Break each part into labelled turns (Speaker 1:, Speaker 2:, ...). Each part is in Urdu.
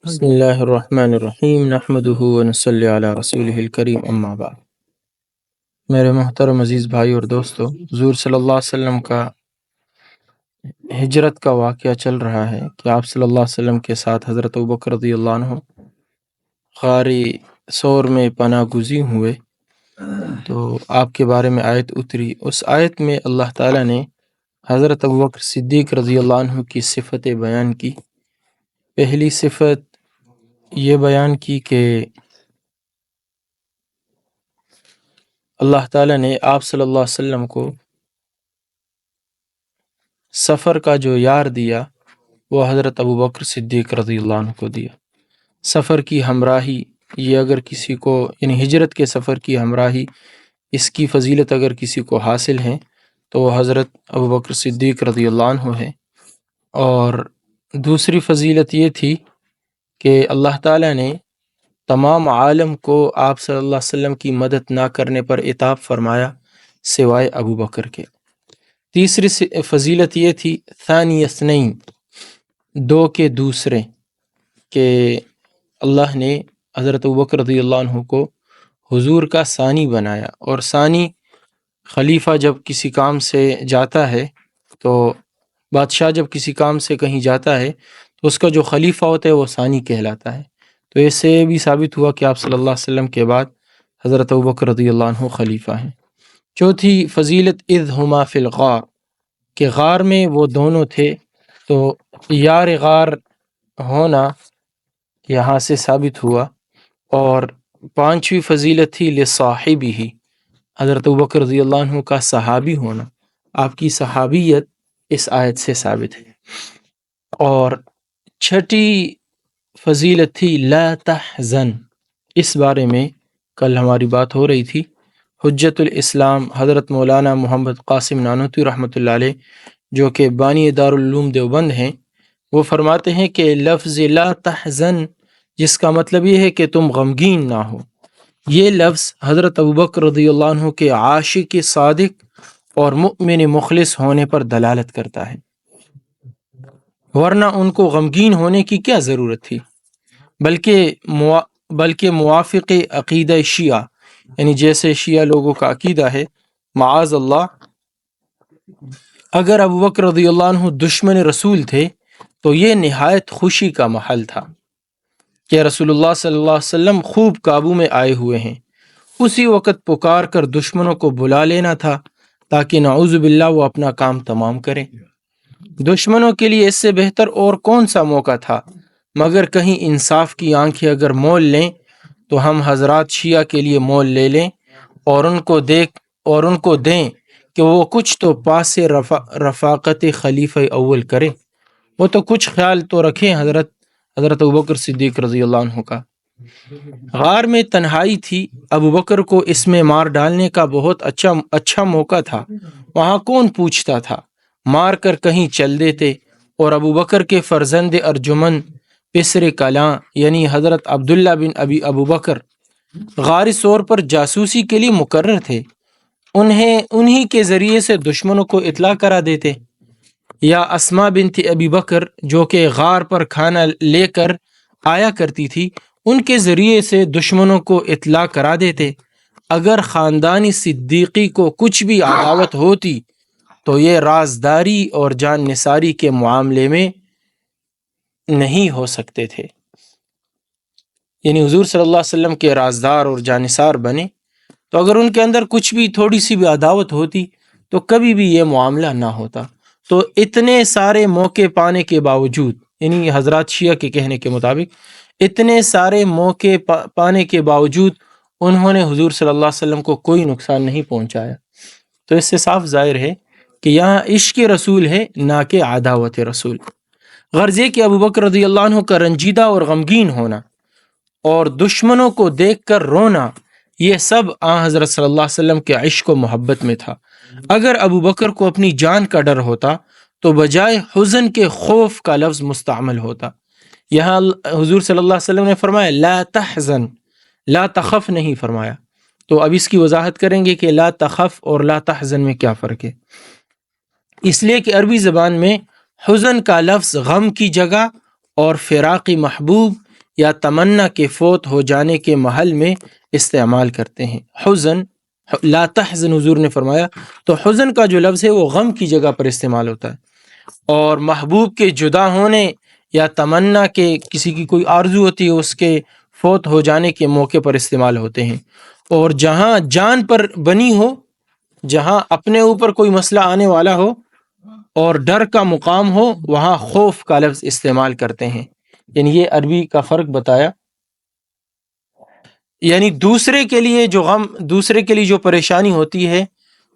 Speaker 1: بسم اللہ الرحمن الرحیم نحمدہ ونصلی علی رسولہ الکریم اما بعد۔ میرے محترم عزیز بھائی اور دوستو، حضور صلی اللہ علیہ وسلم کا ہجرت کا واقعہ چل رہا ہے کہ آپ صلی اللہ علیہ وسلم کے ساتھ حضرت ابوبکر رضی اللہ عنہ غار ثور میں پناہ گزین ہوئے، تو آپ کے بارے میں آیت اتری۔ اس آیت میں اللہ تعالیٰ نے حضرت ابوبکر صدیق رضی اللہ عنہ کی صفتیں بیان کی۔ پہلی صفت یہ بیان کی کہ اللہ تعالیٰ نے آپ صلی اللہ علیہ وسلم کو سفر کا جو یار دیا وہ حضرت ابوبکر صدیق رضی اللہ عنہ کو دیا۔ سفر کی ہمراہی، یہ اگر کسی کو، یعنی ہجرت کے سفر کی ہمراہی، اس کی فضیلت اگر کسی کو حاصل ہے تو وہ حضرت ابوبکر صدیق رضی اللہ عنہ ہے۔ اور دوسری فضیلت یہ تھی کہ اللہ تعالیٰ نے تمام عالم کو آپ صلی اللہ علیہ وسلم کی مدد نہ کرنے پر عتاب فرمایا سوائے ابوبکر کے۔ تیسری فضیلت یہ تھی ثانی اثنین، دو کے دوسرے، کہ اللہ نے حضرت ابوبکر رضی اللہ عنہ کو حضور کا ثانی بنایا۔ اور ثانی خلیفہ جب کسی کام سے جاتا ہے، تو بادشاہ جب کسی کام سے کہیں جاتا ہے تو اس کا جو خلیفہ ہوتا ہے وہ ثانی کہلاتا ہے۔ تو اس سے بھی ثابت ہوا کہ آپ صلی اللہ علیہ وسلم کے بعد حضرت ابوبکر رضی اللہ عنہ خلیفہ ہیں۔ چوتھی فضیلت اذ ہما فی الغار، کہ غار میں وہ دونوں تھے، تو یار غار ہونا یہاں سے ثابت ہوا۔ اور پانچویں فضیلت تھی لصاحبہ، حضرت ابوبکر رضی اللہ عنہ کا صحابی ہونا، آپ کی صحابیت اس آیت سے ثابت ہے۔ اور چھٹی فضیلت تھی لا تحزن، اس بارے میں کل ہماری بات ہو رہی تھی۔ حجت الاسلام حضرت مولانا محمد قاسم نانوتوی رحمۃ اللہ علیہ، جو کہ بانی دارالعلوم دیوبند ہیں، وہ فرماتے ہیں کہ لفظ لا تحزن، جس کا مطلب یہ ہے کہ تم غمگین نہ ہو، یہ لفظ حضرت ابوبکر رضی اللہ عنہ کے عاشق صادق اور مؤمن مخلص ہونے پر دلالت کرتا ہے، ورنہ ان کو غمگین ہونے کی کیا ضرورت تھی؟ بلکہ موافق عقیدہ شیعہ، یعنی جیسے شیعہ لوگوں کا عقیدہ ہے، معاذ اللہ، اگر ابوبکر رضی اللہ عنہ دشمن رسول تھے تو یہ نہایت خوشی کا محل تھا کہ رسول اللہ صلی اللہ علیہ وسلم خوب قابو میں آئے ہوئے ہیں۔ اسی وقت پکار کر دشمنوں کو بلا لینا تھا تاکہ نعوذ باللہ وہ اپنا کام تمام کریں۔ دشمنوں کے لیے اس سے بہتر اور کون سا موقع تھا؟ مگر کہیں انصاف کی آنکھیں اگر مول لیں تو ہم حضرات شیعہ کے لیے مول لے لیں اور ان کو دیں کہ وہ کچھ تو پاس رفاقت خلیفہ اول کرے، وہ تو کچھ خیال تو رکھیں حضرت ابوبکر صدیق رضی اللہ عنہ کا۔ غار میں تنہائی تھی، ابوبکر کو اس میں مار ڈالنے کا بہت اچھا موقع تھا، وہاں کون پوچھتا تھا، مار کر کہیں چل دیتے۔ اور ابوبکر کے فرزند ارجمند پسر کلاں یعنی حضرت عبداللہ بن ابوبکر غار ثور پر جاسوسی کے لیے مقرر تھے، انہی کے ذریعے سے دشمنوں کو اطلاع کرا دیتے، یا اسماء بنت ابی بکر جو کہ غار پر کھانا لے کر آیا کرتی تھی، ان کے ذریعے سے دشمنوں کو اطلاع کرا دیتے۔ اگر خاندانی صدیقی کو کچھ بھی عداوت ہوتی تو یہ رازداری اور جان نثاری کے معاملے میں نہیں ہو سکتے تھے، یعنی حضور صلی اللہ علیہ وسلم کے رازدار اور جانثار بنے تو اگر ان کے اندر کچھ بھی تھوڑی سی بھی عداوت ہوتی تو کبھی بھی یہ معاملہ نہ ہوتا۔ تو اتنے سارے موقع پانے کے باوجود، یعنی حضرات شیعہ کے کہنے کے مطابق، اتنے سارے موقع پانے کے باوجود انہوں نے حضور صلی اللہ علیہ وسلم کو کوئی نقصان نہیں پہنچایا۔ تو اس سے صاف ظاہر ہے کہ یہاں عشق رسول ہے، نہ کہ عداوت رسول۔ غرض یہ کہ ابوبکر رضی اللہ عنہ کا رنجیدہ اور غمگین ہونا اور دشمنوں کو دیکھ کر رونا، یہ سب آن حضرت صلی اللہ علیہ وسلم کے عشق و محبت میں تھا۔ اگر ابوبکر کو اپنی جان کا ڈر ہوتا تو بجائے حزن کے خوف کا لفظ مستعمل ہوتا۔ یہاں حضور صلی اللہ علیہ وسلم نے فرمایا لا تحزن، لا تخف نہیں فرمایا۔ تو اب اس کی وضاحت کریں گے کہ لا تخف اور لا تحزن میں کیا فرق ہے۔ اس لیے کہ عربی زبان میں حزن کا لفظ غم کی جگہ اور فراق محبوب یا تمنا کے فوت ہو جانے کے محل میں استعمال کرتے ہیں۔ حزن، لا تحزن حضور نے فرمایا، تو حزن کا جو لفظ ہے وہ غم کی جگہ پر استعمال ہوتا ہے، اور محبوب کے جدا ہونے یا تمنا کے کسی کی کوئی آرزو ہوتی ہے اس کے فوت ہو جانے کے موقع پر استعمال ہوتے ہیں۔ اور جہاں جان پر بنی ہو، جہاں اپنے اوپر کوئی مسئلہ آنے والا ہو اور ڈر کا مقام ہو، وہاں خوف کا لفظ استعمال کرتے ہیں۔ یعنی یہ عربی کا فرق بتایا، یعنی دوسرے کے لیے جو غم، دوسرے کے لیے جو پریشانی ہوتی ہے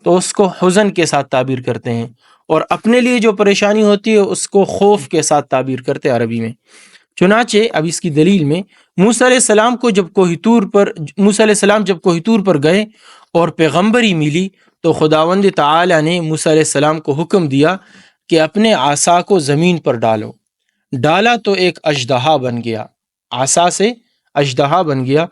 Speaker 1: تو اس کو حزن کے ساتھ تعبیر کرتے ہیں، اور اپنے لیے جو پریشانی ہوتی ہے اس کو خوف کے ساتھ تعبیر کرتے ہیں عربی میں۔ چنانچہ اب اس کی دلیل میں موسیٰ علیہ السلام جب کوہ طور پر گئے اور پیغمبری ملی تو خداوند تعالی نے موسیٰ علیہ السلام کو حکم دیا کہ اپنے عصا کو زمین پر ڈالو۔ ڈالا تو ایک اژدہا بن گیا، عصا سے اژدہا بن گیا۔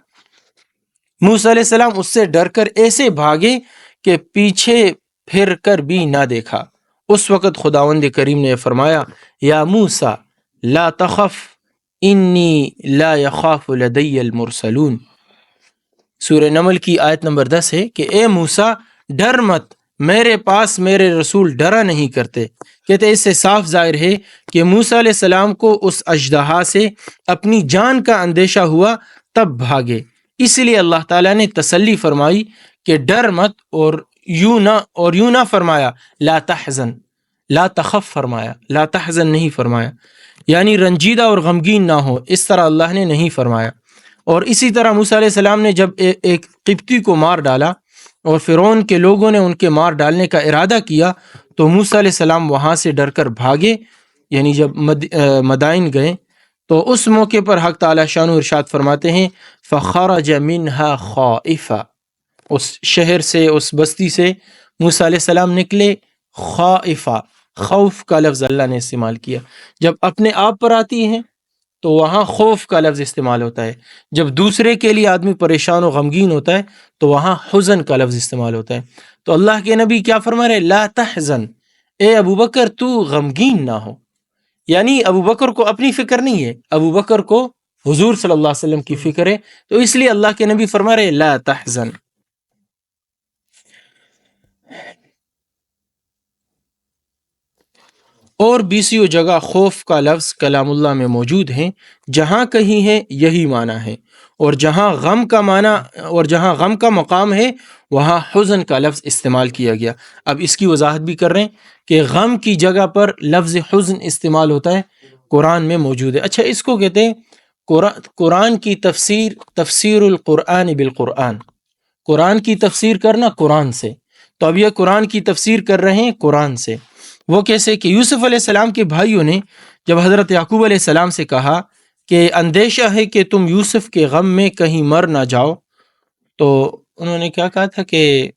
Speaker 1: موسیٰ علیہ السلام اس سے ڈر کر ایسے بھاگے کہ پیچھے پھر کر بھی نہ دیکھا۔ اس وقت خداوند کریم نے فرمایا، یا موسیٰ لا تخف انی لا یخاف لدی المرسلون۔ سورہ نمل کی آیت نمبر 10 ہے کہ اے موسیٰ ڈر مت، میرے پاس میرے رسول ڈرا نہیں کرتے۔ کہتے اس سے صاف ظاہر ہے کہ موسیٰ علیہ السلام کو اس اژدہا سے اپنی جان کا اندیشہ ہوا تب بھاگے، اس لیے اللہ تعالیٰ نے تسلی فرمائی کہ ڈر مت، اور یوں نہ فرمایا لا تحزن، لا تخف فرمایا، لا تحزن نہیں فرمایا، یعنی رنجیدہ اور غمگین نہ ہو، اس طرح اللہ نے نہیں فرمایا۔ اور اسی طرح موسیٰ علیہ السلام نے جب ایک قبطی کو مار ڈالا اور فرعون کے لوگوں نے ان کے مار ڈالنے کا ارادہ کیا تو موسیٰ علیہ السلام وہاں سے ڈر کر بھاگے، یعنی جب مدائن گئے تو اس موقع پر حق تعالی شانہ ارشاد فرماتے ہیں فخرج منها خائفا، اس شہر سے، اس بستی سے موسیٰ علیہ السلام نکلے خائفا، خوف کا لفظ اللہ نے استعمال کیا۔ جب اپنے آپ پر آتی ہیں تو وہاں خوف کا لفظ استعمال ہوتا ہے، جب دوسرے کے لیے آدمی پریشان و غمگین ہوتا ہے تو وہاں حزن کا لفظ استعمال ہوتا ہے۔ تو اللہ کے نبی کیا فرما رہے؟ لا تحزن، اے ابو بکر تو غمگین نہ ہو، یعنی ابو بکر کو اپنی فکر نہیں ہے، ابو بکر کو حضور صلی اللہ علیہ وسلم کی فکر ہے، تو اس لیے اللہ کے نبی فرما رہے لا تحزن۔ اور بیسیوں جگہ خوف کا لفظ کلام اللہ میں موجود ہیں، جہاں کہیں ہے یہی معنی ہے، اور جہاں غم کا مقام ہے وہاں حزن کا لفظ استعمال کیا گیا۔ اب اس کی وضاحت بھی کر رہے ہیں کہ غم کی جگہ پر لفظ حزن استعمال ہوتا ہے، قرآن میں موجود ہے۔ اچھا، اس کو کہتے ہیں قرآن کی تفسیر القرآن بالقرآن، قرآن کی تفسیر کرنا قرآن سے۔ تو اب یہ قرآن کی تفسیر کر رہے ہیں قرآن سے۔ وہ کیسے کہ یوسف علیہ السلام کے بھائیوں نے جب حضرت یعقوب علیہ السلام سے کہا کہ اندیشہ ہے کہ تم یوسف کے غم میں کہیں مر نہ جاؤ، تو انہوں نے کیا کہا تھا کہ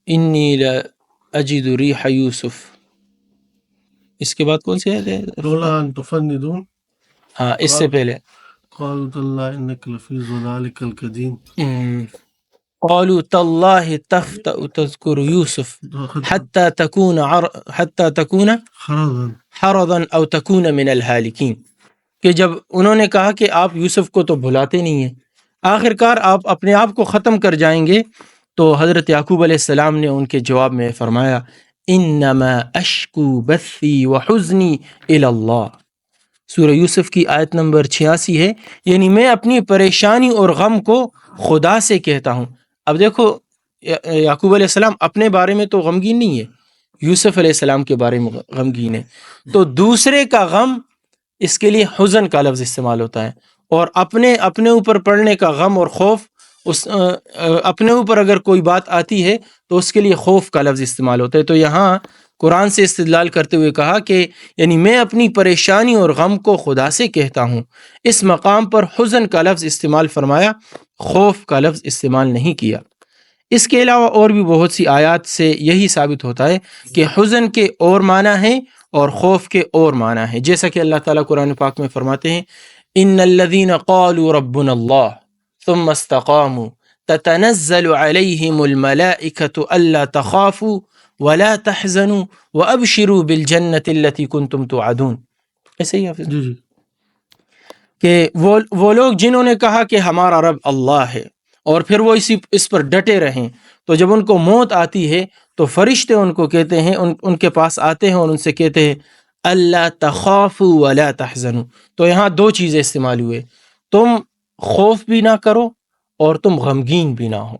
Speaker 1: انی لاجد ریح یوسف، اس کے بعد کون سی آیت ہے؟
Speaker 2: لولا ان تفندون،
Speaker 1: ہاں اس سے پہلے
Speaker 2: قالوا تاللہ انک لفی ضلالک القدیم،
Speaker 1: قالوا تاللہ تفتأ تذکر یوسف حتی تکون حرضا او تکون من الہالکین، کہ جب انہوں نے کہا کہ آپ یوسف کو تو بھلاتے نہیں ہیں، آخر کار آپ اپنے آپ کو ختم کر جائیں گے، تو حضرت یعقوب علیہ السلام نے ان کے جواب میں فرمایا انما اشکو بثی وحزنی الی اللہ، سورہ یوسف کی آیت نمبر 86 ہے، یعنی میں اپنی پریشانی اور غم کو خدا سے کہتا ہوں۔ اب دیکھو یعقوب علیہ السلام اپنے بارے میں تو غمگین نہیں ہے، یوسف علیہ السلام کے بارے میں غمگین ہے، تو دوسرے کا غم، اس کے لیے حزن کا لفظ استعمال ہوتا ہے، اور اپنے اوپر پڑنے کا غم اور خوف، اپنے اوپر اگر کوئی بات آتی ہے تو اس کے لیے خوف کا لفظ استعمال ہوتا ہے۔ تو یہاں قرآن سے استدلال کرتے ہوئے کہا کہ یعنی میں اپنی پریشانی اور غم کو خدا سے کہتا ہوں، اس مقام پر حزن کا لفظ استعمال فرمایا، خوف کا لفظ استعمال نہیں کیا۔ اس کے علاوہ اور بھی بہت سی آیات سے یہی ثابت ہوتا ہے کہ حزن کے اور معنی ہیں اور خوف کے اور معنی ہیں، جیسا کہ اللہ تعالیٰ قرآن پاک میں فرماتے ہیں ان الذین قالوا ربنا اللہ ثم استقاموا تتنزل علیہم الملائکۃ الا تخافوا ولا تحزنوا وابشروا بالجنۃ التي کنتم توعدون۔ ایسے ہی حافظ
Speaker 2: جی جی
Speaker 1: کہ وہ لوگ جنہوں نے کہا کہ ہمارا رب اللہ ہے اور پھر وہ اس پر ڈٹے رہیں، تو جب ان کو موت آتی ہے تو فرشتے ان کو کہتے ہیں، ان کے پاس آتے ہیں اور ان سے کہتے ہیں اللہ تخافوا ولا تحزنوا. تو یہاں دو چیزیں استعمال ہوئے، تم خوف بھی نہ کرو اور تم غمگین بھی نہ ہو.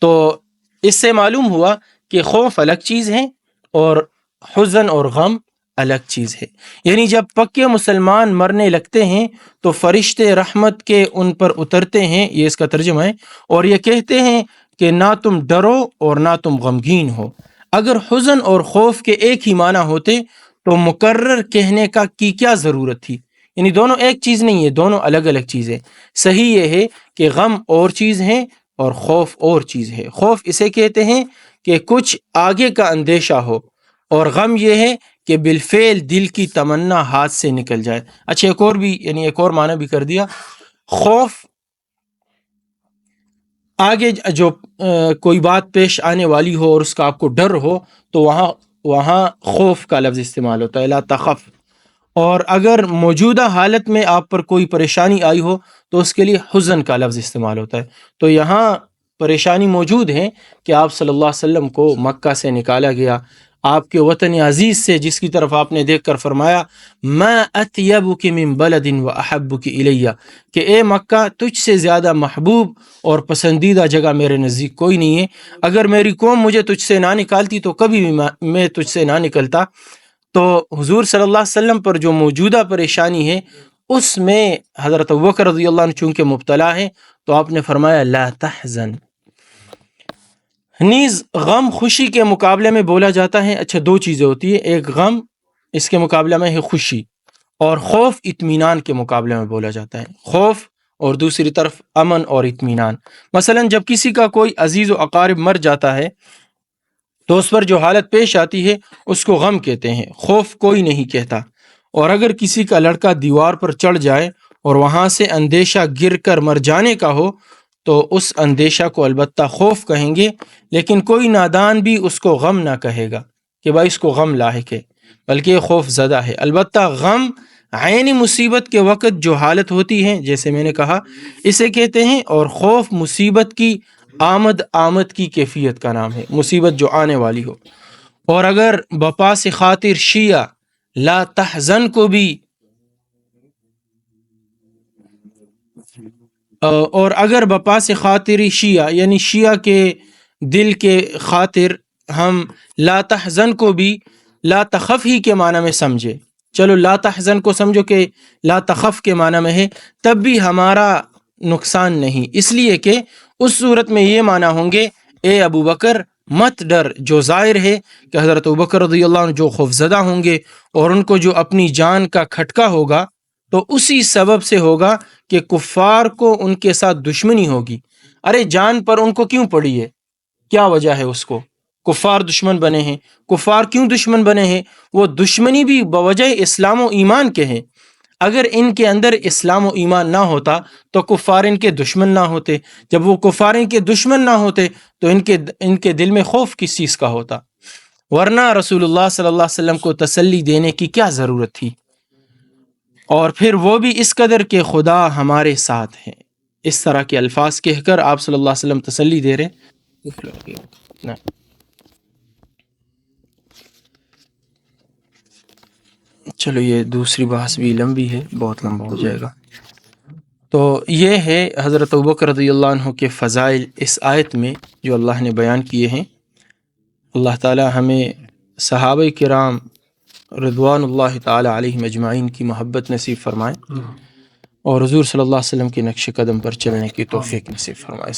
Speaker 1: تو اس سے معلوم ہوا کہ خوف الگ چیز ہے اور حزن اور غم الگ چیز ہے. یعنی جب پکے مسلمان مرنے لگتے ہیں تو فرشتے رحمت کے ان پر اترتے ہیں، یہ اس کا ترجمہ ہے، اور یہ کہتے ہیں کہ نہ تم ڈرو اور نہ تم غمگین ہو. اگر حزن اور خوف کے ایک ہی معنی ہوتے تو مکرر کہنے کی کیا ضرورت تھی؟ یعنی دونوں ایک چیز نہیں ہے، دونوں الگ الگ چیزیں. صحیح یہ ہے کہ غم اور چیز ہے اور خوف اور چیز ہے. خوف اسے کہتے ہیں کہ کچھ آگے کا اندیشہ ہو، اور غم یہ ہے کہ بالفعل دل کی تمنا ہاتھ سے نکل جائے. اچھا ایک اور معنی بھی کر دیا. خوف آگے جو کوئی بات پیش آنے والی ہو اور اس کا آپ کو ڈر ہو تو وہاں خوف کا لفظ استعمال ہوتا ہے، لا تخف. اور اگر موجودہ حالت میں آپ پر کوئی پریشانی آئی ہو تو اس کے لیے حزن کا لفظ استعمال ہوتا ہے. تو یہاں پریشانی موجود ہے کہ آپ صلی اللہ علیہ وسلم کو مکہ سے نکالا گیا، آپ کے وطن عزیز سے، جس کی طرف آپ نے دیکھ کر فرمایا ما اطیبک من بلد واحبک الی، کہ اے مکہ تجھ سے زیادہ محبوب اور پسندیدہ جگہ میرے نزدیک کوئی نہیں ہے. اگر میری قوم مجھے تجھ سے نہ نکالتی تو کبھی بھی میں تجھ سے نہ نکلتا. تو حضور صلی اللہ علیہ وسلم پر جو موجودہ پریشانی ہے اس میں حضرت ابوبکر رضی اللہ عنہ چونکہ مبتلا ہے تو آپ نے فرمایا لا تحزن. نیز غم خوشی کے مقابلے میں بولا جاتا ہے. اچھا دو چیزیں ہوتی ہیں، ایک غم اس کے مقابلے میں ہے خوشی، اور خوف اطمینان کے مقابلے میں بولا جاتا ہے. خوف اور دوسری طرف امن اور اطمینان. مثلا جب کسی کا کوئی عزیز و اقارب مر جاتا ہے تو اس پر جو حالت پیش آتی ہے اس کو غم کہتے ہیں، خوف کوئی نہیں کہتا. اور اگر کسی کا لڑکا دیوار پر چڑھ جائے اور وہاں سے اندیشہ گر کر مر جانے کا ہو تو اس اندیشہ کو البتہ خوف کہیں گے، لیکن کوئی نادان بھی اس کو غم نہ کہے گا کہ بھائی اس کو غم لاحق ہے، بلکہ یہ خوف زدہ ہے. البتہ غم عینی مصیبت کے وقت جو حالت ہوتی ہے جیسے میں نے کہا اسے کہتے ہیں، اور خوف مصیبت کی آمد کی کیفیت کا نام ہے، مصیبت جو آنے والی ہو. اور اگر بپاس خاطر شیعہ لا تحزن کو بھی بپاس خاطر شیعہ یعنی شیعہ کے دل کے خاطر ہم لا تحزن کو بھی لا تخف ہی کے معنی میں سمجھے، چلو لا تحزن کو سمجھو کہ لا تخف کے معنی میں ہے، تب بھی ہمارا نقصان نہیں، اس لیے کہ اس صورت میں یہ معنی ہوں گے اے ابو بکر مت ڈر. جو ظاہر ہے کہ حضرت ابوبکر رضی اللہ عنہ جو خوفزدہ ہوں گے اور ان کو جو اپنی جان کا کھٹکا ہوگا تو اسی سبب سے ہوگا کہ کفار کو ان کے ساتھ دشمنی ہوگی. ارے جان پر ان کو کیوں پڑی ہے؟ کیا وجہ ہے اس کو؟ کفار دشمن بنے ہیں. کفار کیوں دشمن بنے ہیں؟ وہ دشمنی بھی بوجہ اسلام و ایمان کے ہیں. اگر ان کے اندر اسلام و ایمان نہ ہوتا تو کفار ان کے دشمن نہ ہوتے. جب وہ کفار ان کے دشمن نہ ہوتے تو ان کے دل میں خوف کس چیز کا ہوتا؟ ورنہ رسول اللہ صلی اللہ علیہ وسلم کو تسلی دینے کی کیا ضرورت تھی؟ اور پھر وہ بھی اس قدر کہ خدا ہمارے ساتھ ہے. اس طرح کے الفاظ کہہ کر آپ صلی اللہ علیہ وسلم تسلی دے رہے. چلو یہ دوسری بحث بھی لمبی ہے، بہت لمبا ہو جائے گا. تو یہ ہے حضرت ابوبکر رضی اللہ عنہ کے فضائل اس آیت میں جو اللہ نے بیان کیے ہیں. اللہ تعالی ہمیں صحابہ کرام رضوان اللہ تعالی علیہم اجمعین کی محبت نصیب فرمائے اور حضور صلی اللہ علیہ وسلم کے نقش قدم پر چلنے کی توفیق نصیب فرمائے.